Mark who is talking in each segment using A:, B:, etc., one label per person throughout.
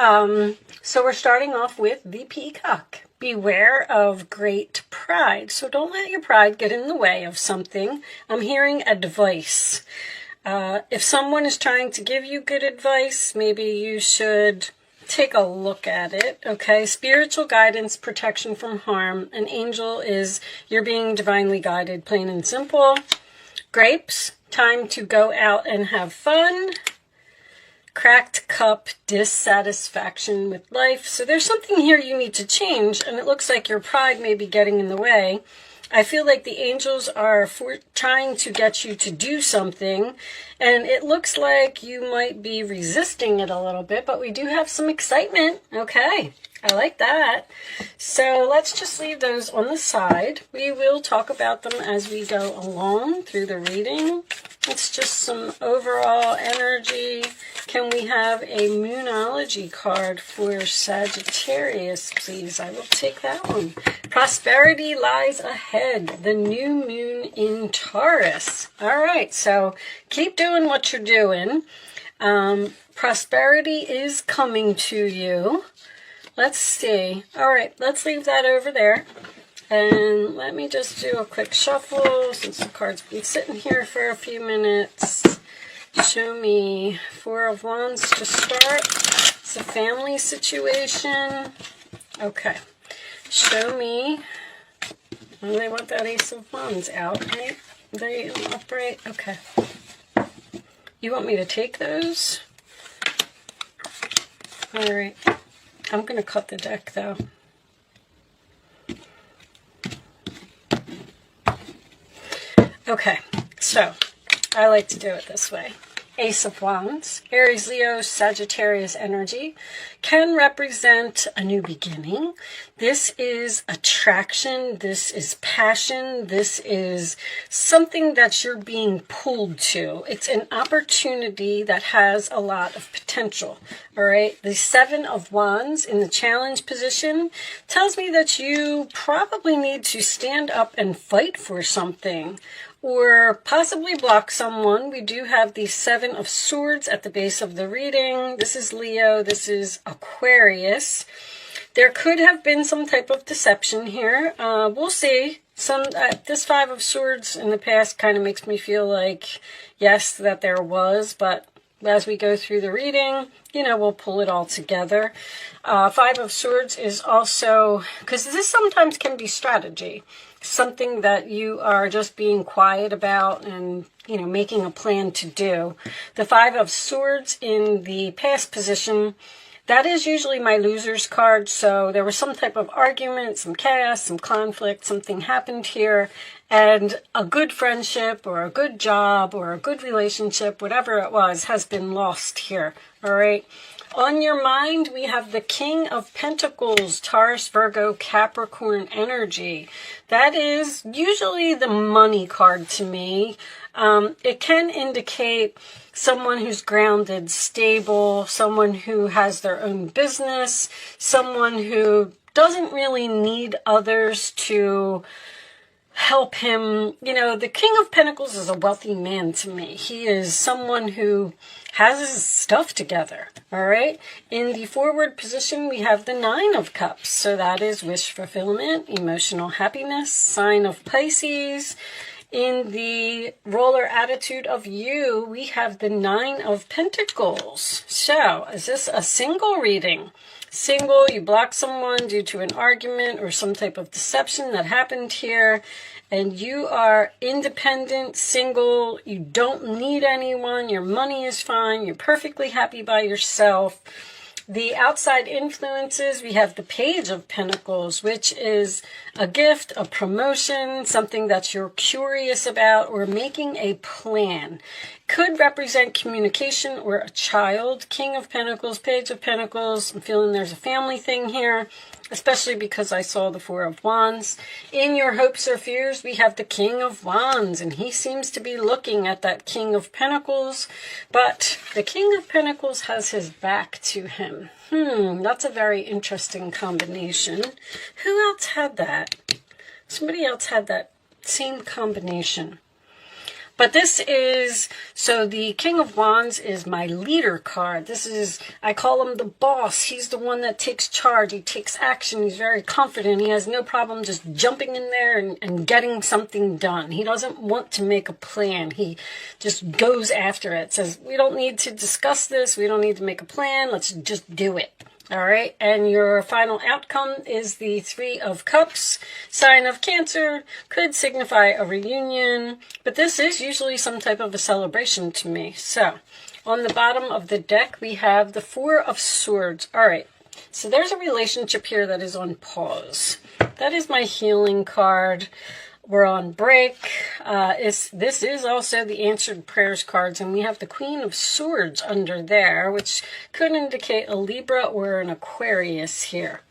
A: So we're starting off with the peacock. Beware of great pride. So don't let your pride get in the way of something. I'm hearing advice. If someone is trying to give you good advice, maybe you should take a look at it, okay? Spiritual guidance, protection from harm. An angel is you're being divinely guided, plain and simple. Grapes, time to go out and have fun. Cracked cup, dissatisfaction with life. So there's something here you need to change, and it looks like your pride may be getting in the way. I feel like the angels are trying to get you to do something, and it looks like you might be resisting it a little bit, but we do have some excitement. Okay, I like that. So let's just leave those on the side. We will talk about them as we go along through the reading. It's just some overall energy. Can we have a Moonology card for Sagittarius, please? I will take that one. Prosperity lies ahead. The new moon in Taurus. All right, so keep doing what you're doing. Prosperity is coming to you. Let's see. All right, let's leave that over there. And let me just do a quick shuffle since the card's been sitting here for a few minutes. Show me Four of Wands to start. It's a family situation. Okay. Show me. Well, they want that Ace of Wands out, right? They upright. Okay. You want me to take those? All right. I'm going to cut the deck, though. Okay, so I like to do it this way. Ace of Wands, Aries, Leo, Sagittarius energy can represent a new beginning. This is attraction. This is passion. This is something that you're being pulled to. It's an opportunity that has a lot of potential. All right. The Seven of Wands in the challenge position tells me that you probably need to stand up and fight for something, or possibly block someone. We do have the Seven of Swords at the base of the reading. This is Leo. This is Aquarius. There could have been some type of deception here. We'll see. This Five of Swords in the past kind of makes me feel like, yes, that there was, but as we go through the reading, you know, we'll pull it all together. Five of Swords is also, because this sometimes can be strategy, something that you are just being quiet about and, you know, making a plan to do. The Five of Swords in the past position, that is usually my loser's card. So there was some type of argument, some chaos, some conflict, something happened here, and a good friendship or a good job or a good relationship, whatever it was, has been lost here. All right. On your mind, we have the King of Pentacles, Taurus, Virgo, Capricorn energy. That is usually the money card to me. It can indicate someone who's grounded, stable, someone who has their own business, someone who doesn't really need others to help him. You know, the King of Pentacles is a wealthy man to me. He is someone who has his stuff together. All right. In the forward position, we have the Nine of Cups. So that is wish fulfillment, emotional happiness, sign of Pisces. In the roller attitude of you, we have the Nine of Pentacles. So is this a single reading? Single, you block someone due to an argument or some type of deception that happened here, and you are independent, single, you don't need anyone, your money is fine, you're perfectly happy by yourself. The outside influences, we have the Page of Pentacles, which is a gift, a promotion, something that you're curious about, or making a plan. Could represent communication or a child. King of Pentacles, Page of Pentacles. I'm feeling there's a family thing here, especially because I saw the Four of Wands. In your hopes or fears, we have the King of Wands, and he seems to be looking at that King of Pentacles, but the King of Pentacles has his back to him. That's a very interesting combination. Who else had that? Somebody else had that same combination. But this is, so the King of Wands is my leader card. This is, I call him the boss. He's the one that takes charge. He takes action. He's very confident. He has no problem just jumping in there and getting something done. He doesn't want to make a plan. He just goes after it. Says, we don't need to discuss this. We don't need to make a plan. Let's just do it. All right, and your final outcome is the Three of Cups, sign of Cancer, could signify a reunion, but this is usually some type of a celebration to me. So, on the bottom of the deck, we have the Four of Swords. All right, so there's a relationship here that is on pause. That is my healing card. We're on break. This is also the answered prayers cards, and we have the Queen of Swords under there, which could indicate a Libra or an Aquarius here.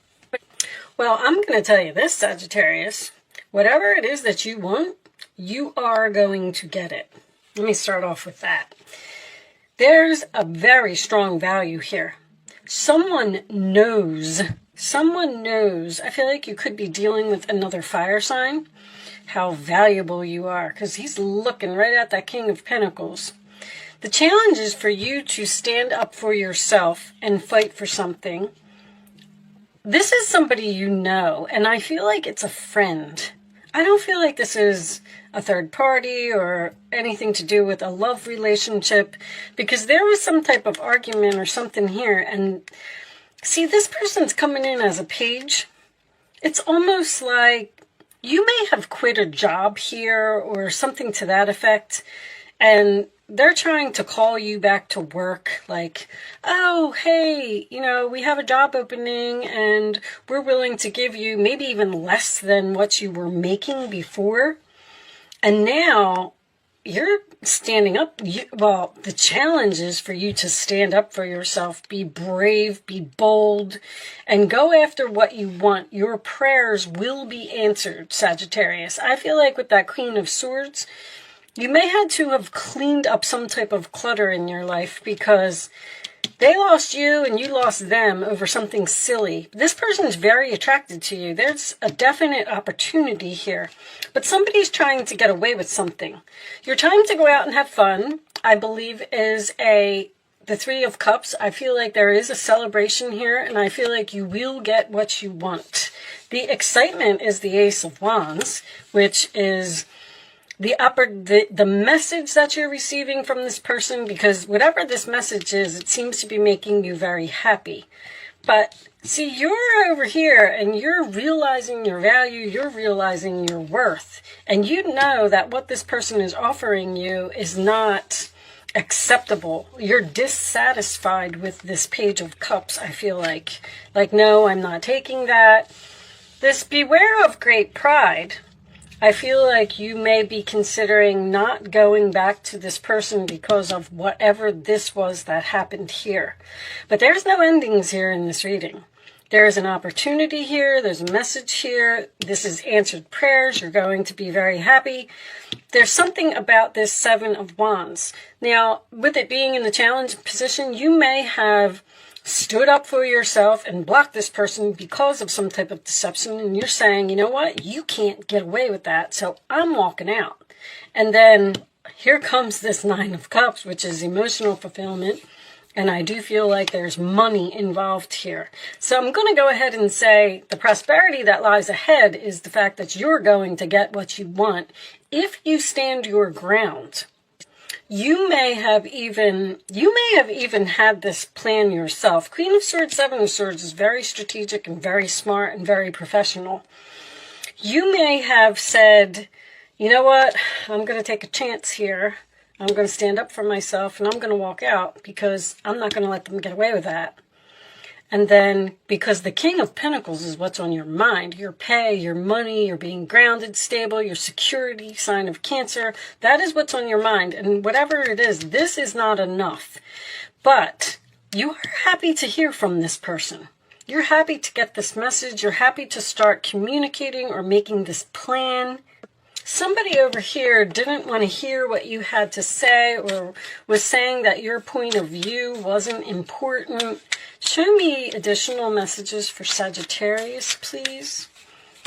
A: Well, I'm going to tell you this, Sagittarius. Whatever it is that you want, you are going to get it. Let me start off with that. There's a very strong value here. Someone knows. I feel like you could be dealing with another fire sign. How valuable you are, because he's looking right at that King of Pentacles. The challenge is for you to stand up for yourself and fight for something. This is somebody you know, and I feel like it's a friend. I don't feel like this is a third party or anything to do with a love relationship, because there was some type of argument or something here. And see, this person's coming in as a page. It's almost like you may have quit a job here or something to that effect, and they're trying to call you back to work like, oh, hey, you know, we have a job opening and we're willing to give you maybe even less than what you were making before. And now you're standing up. Well, the challenge is for you to stand up for yourself, be brave, be bold, and go after what you want. Your prayers will be answered, Sagittarius. I feel like with that Queen of Swords, you may have to have cleaned up some type of clutter in your life because they lost you and you lost them over something silly. This person is very attracted to you. There's a definite opportunity here. But somebody's trying to get away with something. Your time to go out and have fun, I believe, is the Three of Cups. I feel like there is a celebration here, and I feel like you will get what you want. The excitement is the Ace of Wands, which is the message that you're receiving from this person, because whatever this message is, it seems to be making you very happy. But see, you're over here and you're realizing your value, you're realizing your worth, and you know that what this person is offering you is not acceptable. You're dissatisfied with this Page of Cups, I feel like. Like, no, I'm not taking that. This beware of great pride. I feel like you may be considering not going back to this person because of whatever this was that happened here. But there's no endings here in this reading. There's an opportunity here. There's a message here. This is answered prayers. You're going to be very happy. There's something about this Seven of Wands. Now, with it being in the challenge position, you may have stood up for yourself and blocked this person because of some type of deception, and you're saying, you know what, you can't get away with that, so I'm walking out. And then here comes this Nine of Cups, which is emotional fulfillment, and I do feel like there's money involved here. So I'm going to go ahead and say the prosperity that lies ahead is the fact that you're going to get what you want if you stand your ground. You may have even had this plan yourself. Queen of Swords, Seven of Swords is very strategic and very smart and very professional. You may have said, you know what, I'm going to take a chance here. I'm going to stand up for myself and I'm going to walk out because I'm not going to let them get away with that. And then, because the King of Pentacles is what's on your mind, your pay, your money, you're being grounded, stable, your security, sign of Cancer, that is what's on your mind. And whatever it is, this is not enough. But you are happy to hear from this person. You're happy to get this message. You're happy to start communicating or making this plan. Somebody over here didn't want to hear what you had to say or was saying that your point of view wasn't important. Show me additional messages for Sagittarius, please.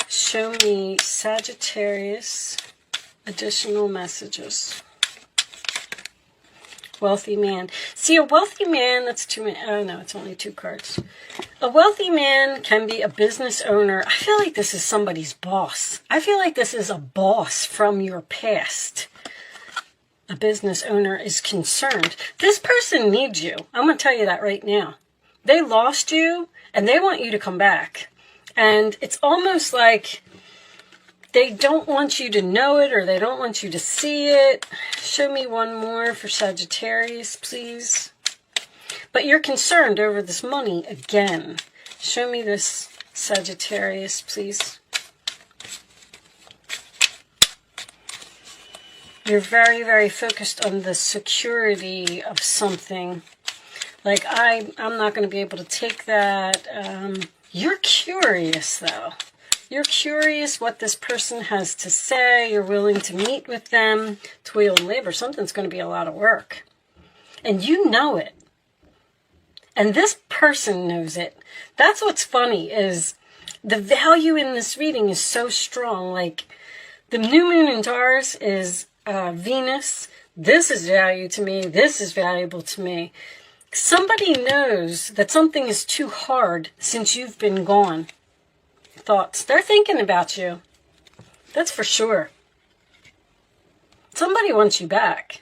A: Show me Sagittarius additional messages. Wealthy man. See, a wealthy man, that's too many. Oh, no, it's only 2 cards. A wealthy man can be a business owner. I feel like this is somebody's boss. I feel like this is a boss from your past. A business owner is concerned. This person needs you. I'm going to tell you that right now. They lost you, and they want you to come back. And it's almost like they don't want you to know it, or they don't want you to see it. Show me one more for Sagittarius, please. But you're concerned over this money again. Show me this, Sagittarius, please. You're very, very focused on the security of something. Like, I'm not going to be able to take that. You're curious, though. You're curious what this person has to say. You're willing to meet with them. Toil and labor. Something's going to be a lot of work. And you know it. And this person knows it. That's what's funny, is the value in this reading is so strong. Like, the new moon in Taurus is Venus. This is value to me. This is valuable to me. Somebody knows that something is too hard since you've been gone. Thoughts. They're thinking about you. That's for sure. Somebody wants you back.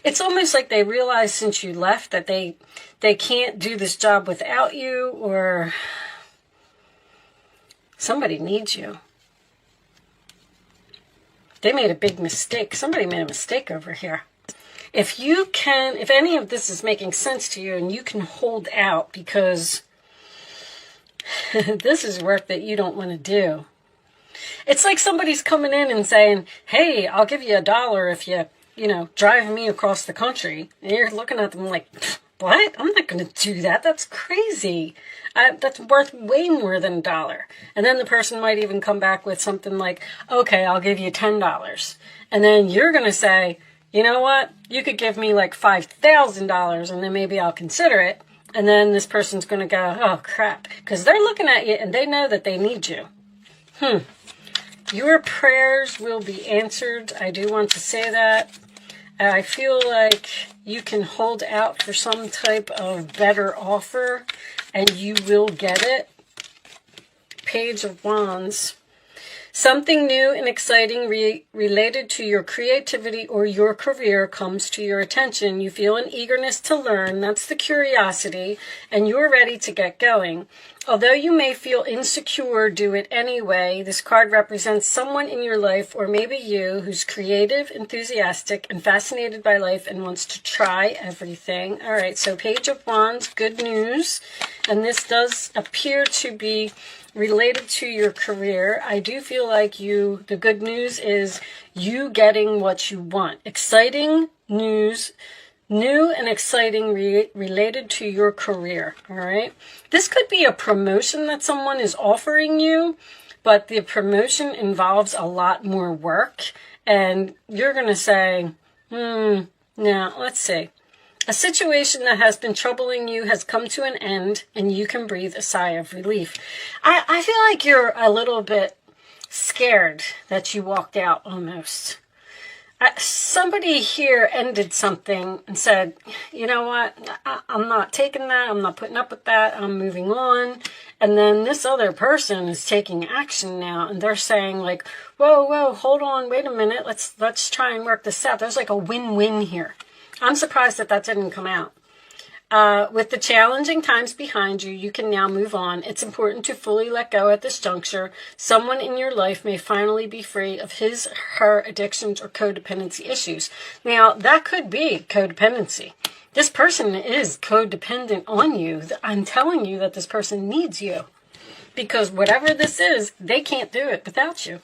A: It's almost like they realize since you left that they can't do this job without you, or somebody needs you. They made a big mistake. Somebody made a mistake over here. If any of this is making sense to you and you can hold out, because this is work that you don't want to do. It's like somebody's coming in and saying, hey, I'll give you $1 if you drive me across the country. And you're looking at them like, what? I'm not going to do that. That's crazy. That's worth way more than $1. And then the person might even come back with something like, okay, I'll give you $10. And then you're going to say, you know what? You could give me like $5,000 and then maybe I'll consider it. And then this person's going to go, oh, crap. Because they're looking at you and they know that they need you. Your prayers will be answered. I do want to say that. I feel like you can hold out for some type of better offer and you will get it. Page of Wands. Something new and exciting related to your creativity or your career comes to your attention. You feel an eagerness to learn. That's the curiosity. And you're ready to get going. Although you may feel insecure, do it anyway. This card represents someone in your life, or maybe you, who's creative, enthusiastic, and fascinated by life and wants to try everything. All right, so Page of Wands, good news. And this does appear to be related to your career. I do feel like the good news is you getting what you want. Exciting news, new and exciting related to your career, all right? This could be a promotion that someone is offering you, but the promotion involves a lot more work, and you're going to say, now, let's see. A situation that has been troubling you has come to an end, and you can breathe a sigh of relief. I feel like you're a little bit scared that you walked out almost. Somebody here ended something and said, you know what, I'm not taking that, I'm not putting up with that, I'm moving on. And then this other person is taking action now, and they're saying like, whoa, hold on, wait a minute, let's try and work this out. There's like a win-win here. I'm surprised that didn't come out. With the challenging times behind you, you can now move on. It's important to fully let go at this juncture. Someone in your life may finally be free of her addictions or codependency issues. Now, that could be codependency. This person is codependent on you. I'm telling you that this person needs you. Because whatever this is, they can't do it without you.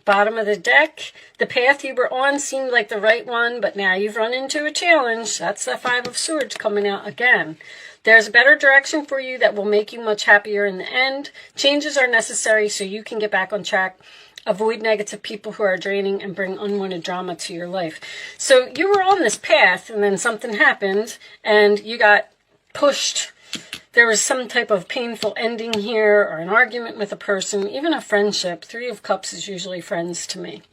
A: Bottom of the deck, the path you were on seemed like the right one, but now you've run into a challenge. That's the Five of Swords coming out again. There's a better direction for you that will make you much happier in the end. Changes are necessary so you can get back on track. Avoid negative people who are draining and bring unwanted drama to your life. So you were on this path, and then something happened, and you got pushed. There was some type of painful ending here, or an argument with a person, even a friendship. 3 of Cups is usually friends to me.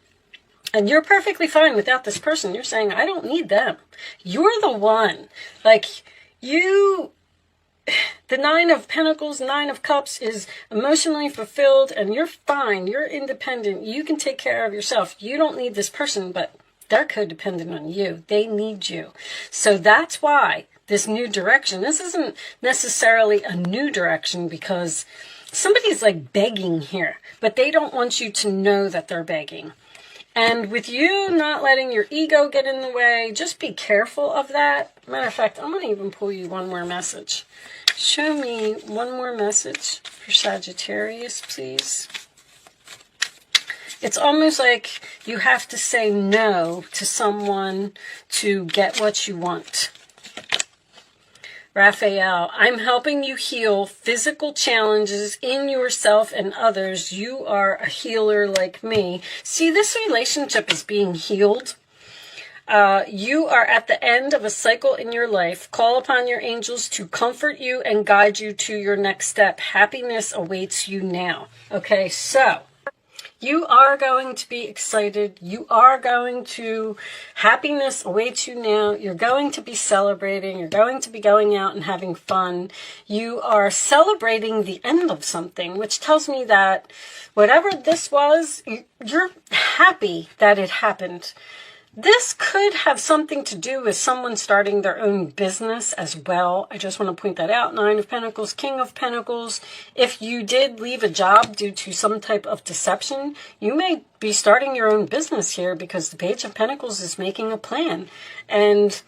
A: And you're perfectly fine without this person. You're saying, I don't need them. You're the one. Like, the Nine of Pentacles, Nine of Cups is emotionally fulfilled, and you're fine. You're independent. You can take care of yourself. You don't need this person, but they're codependent on you. They need you. So that's why this new direction, this isn't necessarily a new direction because somebody's like begging here, but they don't want you to know that they're begging. And with you not letting your ego get in the way, just be careful of that. Matter of fact, I'm going to even pull you one more message. Show me one more message for Sagittarius, please. It's almost like you have to say no to someone to get what you want. Raphael, I'm helping you heal physical challenges in yourself and others. You are a healer like me. See, this relationship is being healed. You are at the end of a cycle in your life. Call upon your angels to comfort you and guide you to your next step. Happiness awaits you now. Okay, so you are going to be excited. You are going to, happiness awaits you now. You're going to be celebrating. You're going to be going out and having fun. You are celebrating the end of something, which tells me that whatever this was, you're happy that it happened. This could have something to do with someone starting their own business as well. I just want to point that out. Nine of Pentacles, King of Pentacles. If you did leave a job due to some type of deception, you may be starting your own business here because the Page of Pentacles is making a plan. And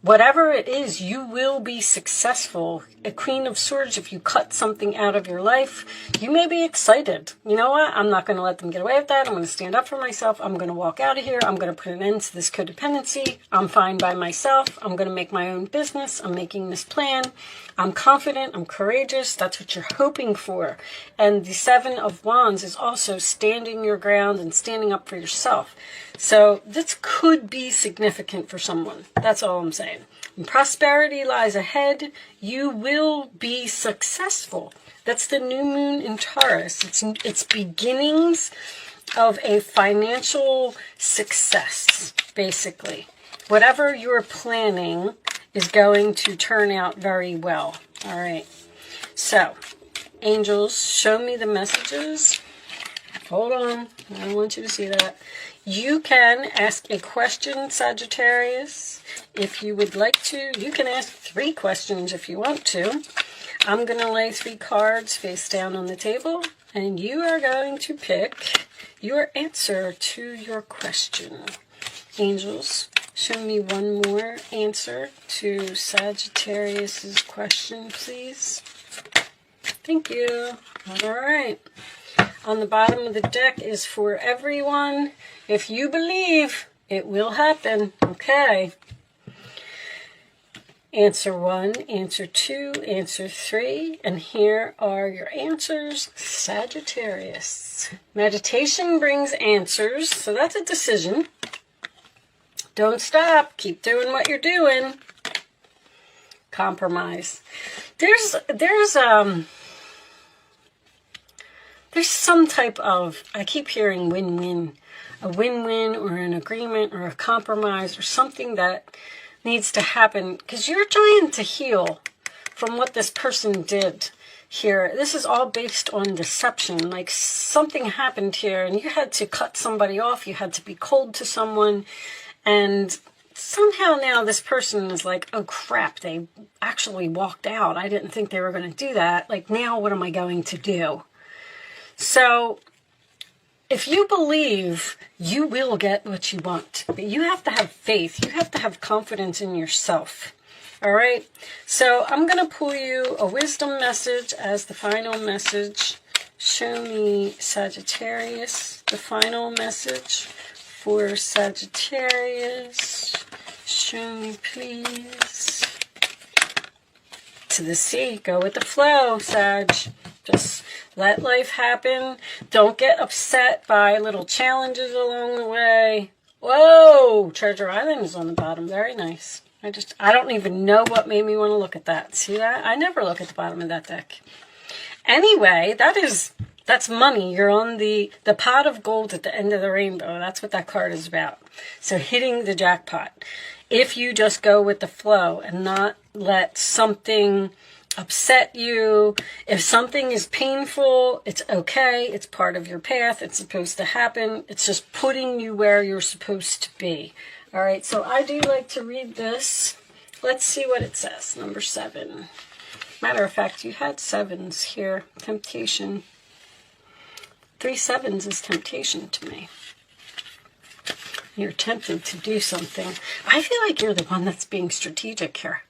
A: whatever it is, you will be successful. A Queen of Swords, if you cut something out of your life, you may be excited. You know what? I'm not going to let them get away with that. I'm going to stand up for myself. I'm going to walk out of here. I'm going to put an end to this codependency. I'm fine by myself. I'm going to make my own business. I'm making this plan. I'm confident. I'm courageous. That's what you're hoping for. And the Seven of Wands is also standing your ground and standing up for yourself. So this could be significant for someone. That's all I'm saying. And prosperity lies ahead. You will be successful. That's the new moon in Taurus. It's beginnings of a financial success, basically. Whatever you're planning is going to turn out very well. All right. So, angels, show me the messages. Hold on. I don't want you to see that. You can ask a question, Sagittarius, if you would like to. You can ask 3 questions if you want to. I'm going to lay 3 cards face down on the table, and you are going to pick your answer to your question. Angels, show me one more answer to Sagittarius's question, please. Thank you. All right. On the bottom of the deck is for everyone. If you believe, it will happen. Okay. Answer 1, answer 2, answer 3. And here are your answers, Sagittarius. Meditation brings answers, so that's a decision. Don't stop. Keep doing what you're doing. Compromise. There's some type of, I keep hearing win-win, a win-win or an agreement or a compromise or something that needs to happen because you're trying to heal from what this person did here. This is all based on deception. Like something happened here and you had to cut somebody off. You had to be cold to someone, and somehow now this person is like, oh crap, they actually walked out. I didn't think they were going to do that. Like, now what am I going to do? So if you believe, you will get what you want. But you have to have faith. You have to have confidence in yourself. All right? So I'm going to pull you a wisdom message as the final message. Show me, Sagittarius, the final message for Sagittarius. Show me, please. To the sea. Go with the flow, Sag. Just let life happen. Don't get upset by little challenges along the way. Whoa! Treasure Island is on the bottom. Very nice. I don't even know what made me want to look at that. See that? I never look at the bottom of that deck. Anyway, that is That's money. You're on the pot of gold at the end of the rainbow. That's what that card is about. So hitting the jackpot. If you just go with the flow and not let something upset you. If something is painful, it's okay. It's part of your path. It's supposed to happen. It's just putting you where you're supposed to be. All right, so I do like to read this. Let's see what it says. Number 7. Matter of fact, you had 7s here. Temptation. 3 7s is temptation to me. You're tempted to do something. I feel like you're the one that's being strategic here.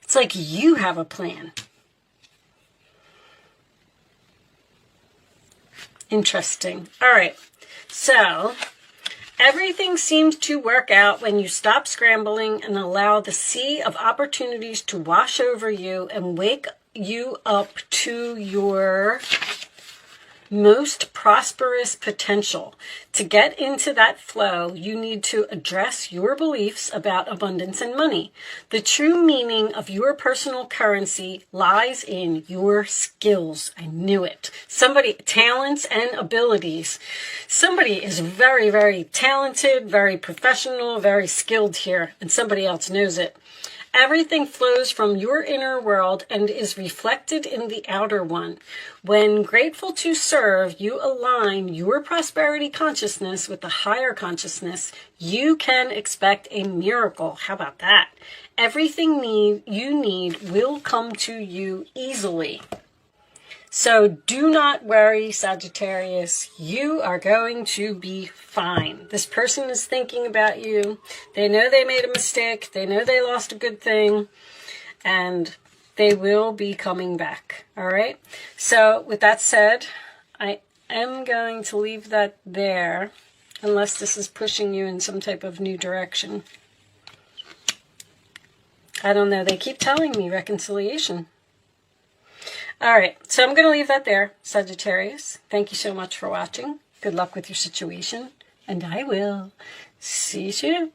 A: It's like you have a plan. Interesting. All right. So, everything seems to work out when you stop scrambling and allow the sea of opportunities to wash over you and wake you up to your most prosperous potential. To get into that flow, you need to address your beliefs about abundance and money. The true meaning of your personal currency lies in your skills. I knew it. Talents and abilities. Somebody is very, very talented, very professional, very skilled here, and somebody else knows it. Everything flows from your inner world and is reflected in the outer one. When grateful to serve, you align your prosperity consciousness with the higher consciousness. You can expect a miracle. How about that? Everything you need will come to you easily. So do not worry, Sagittarius. You are going to be fine. This person is thinking about you. They know they made a mistake. They know they lost a good thing. And they will be coming back. All right? So with that said, I am going to leave that there. Unless this is pushing you in some type of new direction. I don't know. They keep telling me reconciliation. All right, so I'm going to leave that there, Sagittarius. Thank you so much for watching. Good luck with your situation, and I will see you soon.